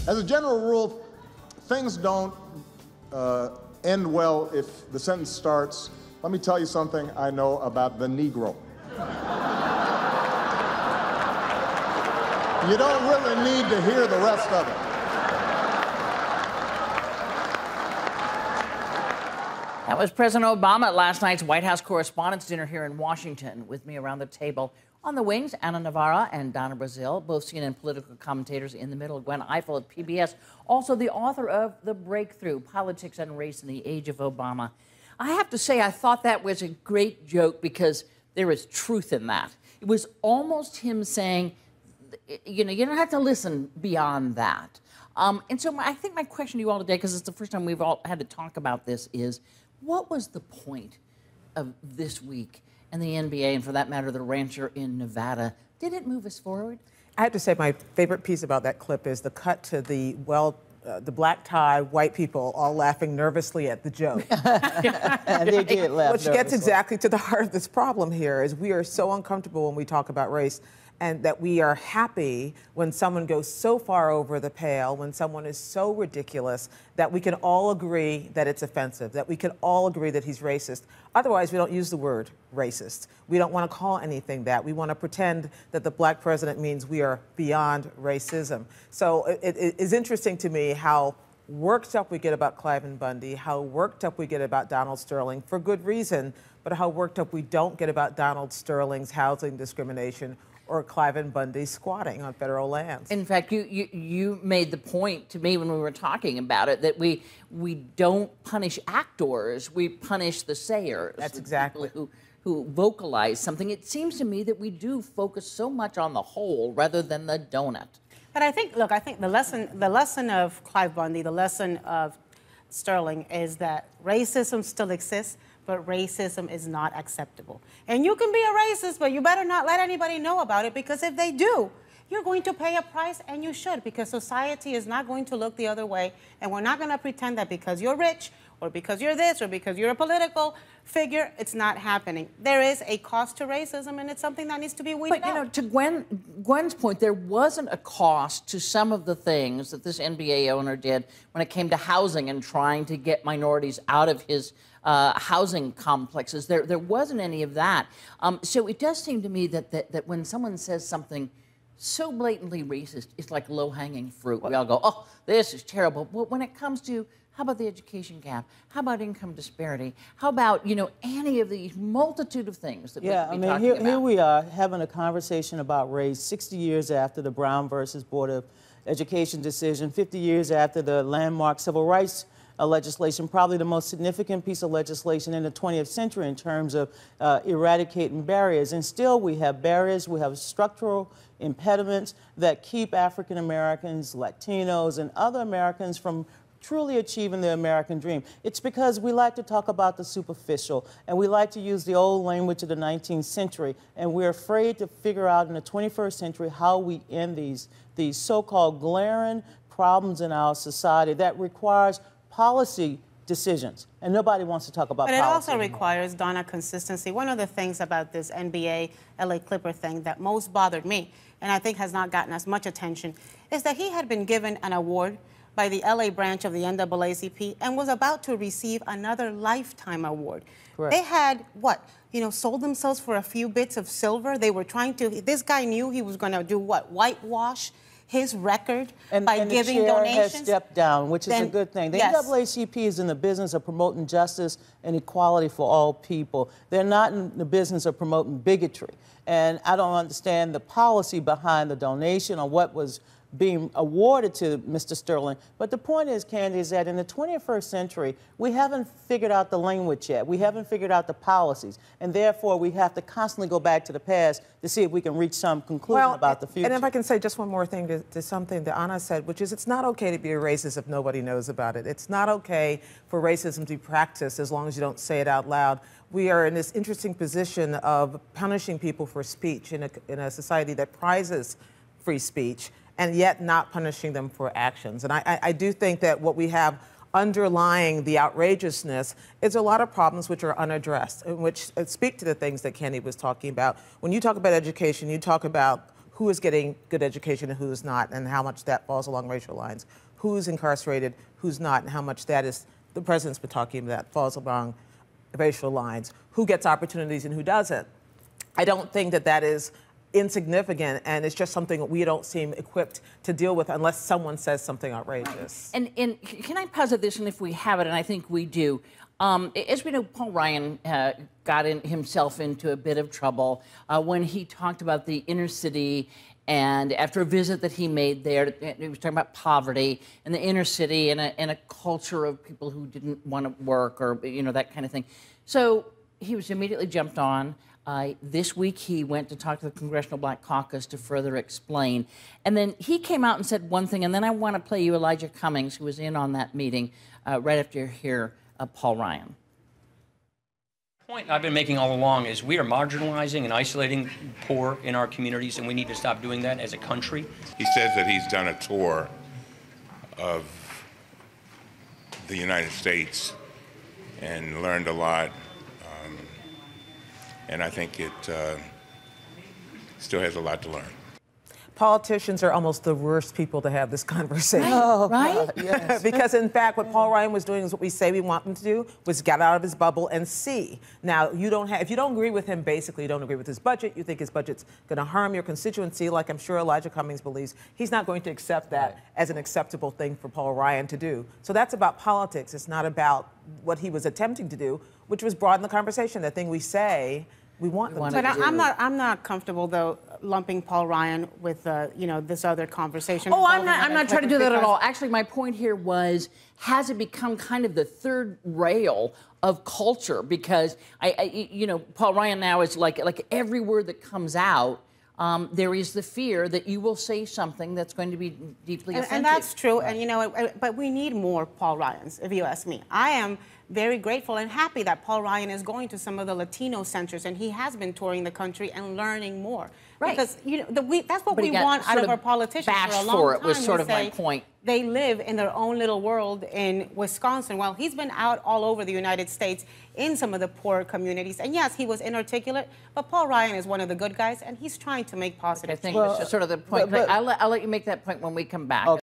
As a general rule, things don't end well if the sentence starts, "Let me tell you something I know about the Negro." You don't really need to hear the rest of it. That was President Obama at last night's White House Correspondents' Dinner here in Washington. With me around the table on the wings, Ana Navarra and Donna Brazile, both CNN political commentators. In the middle, Gwen Ifill at PBS, also the author of The Breakthrough, Politics and Race in the Age of Obama. I have to say, I thought that was a great joke because there is truth in that. It was almost him saying, you know, you don't have to listen beyond that. And so I think my question to you all today, because it's the first time we've all had to talk about this, is what was the point of this week and the NBA, and for that matter, the rancher in Nevada? Did it move us forward? I have to say my favorite piece about that clip is the cut to the black tie, white people all laughing nervously at the joke. And they did laugh Which gets exactly to the heart of this problem here, is we are so uncomfortable when we talk about race, and that we are happy when someone goes so far over the pale, when someone is so ridiculous, that we can all agree that it's offensive, that we can all agree that he's racist. Otherwise, we don't use the word racist. We don't want to call anything that. We want to pretend that the black president means we are beyond racism. So it is interesting to me how worked up we get about Cliven Bundy, how worked up we get about Donald Sterling, for good reason, but how worked up we don't get about Donald Sterling's housing discrimination or Cliven Bundy squatting on federal lands. In fact, you made the point to me when we were talking about it that we don't punish actors, we punish the sayers. That's exactly. People who vocalize something. It seems to me that we do focus so much on the whole rather than the donut. But I think, look, I think the lesson of Clive Bundy, the lesson of Sterling is that racism still exists, but racism is not acceptable. And you can be a racist, but you better not let anybody know about it, because if they do, you're going to pay a price, and you should, because society is not going to look the other way, and we're not going to pretend that because you're rich, or because you're this, or because you're a political figure, it's not happening. There is a cost to racism, and it's something that needs to be weeded out. But, you know, to Gwen's point, there wasn't a cost to some of the things that this NBA owner did when it came to housing and trying to get minorities out of his housing complexes. There wasn't any of that. So it does seem to me that when someone says something so blatantly racist, it's like low-hanging fruit. We all go, oh, this is terrible. But when it comes to, how about the education gap? How about income disparity? How about, you know, any of these multitude of things that we could be talking about? Here we are having a conversation about race 60 years after the Brown versus Board of Education decision, 50 years after the landmark civil rights legislation, probably the most significant piece of legislation in the 20th century in terms of eradicating barriers. And still we have barriers, we have structural impediments that keep African Americans, Latinos, and other Americans from truly achieving the American dream. It's because we like to talk about the superficial, and we like to use the old language of the 19th century, and we're afraid to figure out in the 21st century how we end these so-called glaring problems in our society that requires policy decisions, and nobody wants to talk about policy. But it also requires, Donna, consistency. One of the things about this NBA LA Clipper thing that most bothered me, and I think has not gotten as much attention, is that he had been given an award by the LA branch of the NAACP and was about to receive another lifetime award. Correct. They had, what, you know, sold themselves for a few bits of silver. They were trying to, this guy knew he was going to do what, whitewash his record by giving donations. And the chair has stepped down, which is a good thing. The NAACP is in the business of promoting justice and equality for all people. They're not in the business of promoting bigotry. And I don't understand the policy behind the donation or what was being awarded to Mr. Sterling. But the point is, Candy, is that in the 21st century, we haven't figured out the language yet. We haven't figured out the policies. And therefore, we have to constantly go back to the past to see if we can reach some conclusion about the future. And if I can say just one more thing to something that Ana said, which is it's not okay to be a racist if nobody knows about it. It's not okay for racism to be practiced as long as you don't say it out loud. We are in this interesting position of punishing people for speech in a society that prizes free speech, and yet not punishing them for actions. And I do think that what we have underlying the outrageousness is a lot of problems which are unaddressed, and which speak to the things that Kenny was talking about. When you talk about education, you talk about who is getting good education and who is not, and how much that falls along racial lines, who's incarcerated, who's not, and how much that is, the president's been talking about, falls along racial lines, who gets opportunities and who doesn't. I don't think that that is insignificant, and it's just something that we don't seem equipped to deal with unless someone says something outrageous. Right. And can I posit this, and if we have it, and I think we do, as we know, Paul Ryan got himself into a bit of trouble when he talked about the inner city, and after a visit that he made there, he was talking about poverty in the inner city and a culture of people who didn't want to work, or that kind of thing. So he was immediately jumped on. This week, he went to talk to the Congressional Black Caucus to further explain. And then he came out and said one thing, and then I want to play you Elijah Cummings, who was in on that meeting right after you hear Paul Ryan. The point I've been making all along is we are marginalizing and isolating poor in our communities, and we need to stop doing that as a country. He says that he's done a tour of the United States and learned a lot. And I think it still has a lot to learn. Politicians are almost the worst people to have this conversation. Right? Yes. Because in fact, what Paul Ryan was doing is what we say we want him to do, was get out of his bubble and see. Now, if you don't agree with him, basically, you don't agree with his budget, you think his budget's going to harm your constituency, like I'm sure Elijah Cummings believes, he's not going to accept that as an acceptable thing for Paul Ryan to do. So that's about politics. It's not about what he was attempting to do, which was broaden the conversation, the thing we say we want them to do. But I'm not comfortable, though, lumping Paul Ryan with this other conversation. Oh, I'm not trying to do that at all. Actually, my point here was, has it become kind of the third rail of culture? Because Paul Ryan now is like every word that comes out, there is the fear that you will say something that's going to be deeply offensive. And that's true. And but we need more Paul Ryans, if you ask me. I am very grateful and happy that Paul Ryan is going to some of the Latino centers, and he has been touring the country and learning more. Right. Because that's what we want out of our politicians for a long time. It was sort of my point. They live in their own little world in Wisconsin. Well, he's been out all over the United States in some of the poor communities. And yes, he was inarticulate, but Paul Ryan is one of the good guys, and he's trying to make positive change. I think that's sort of the point. I'll let you make that point when we come back. Okay.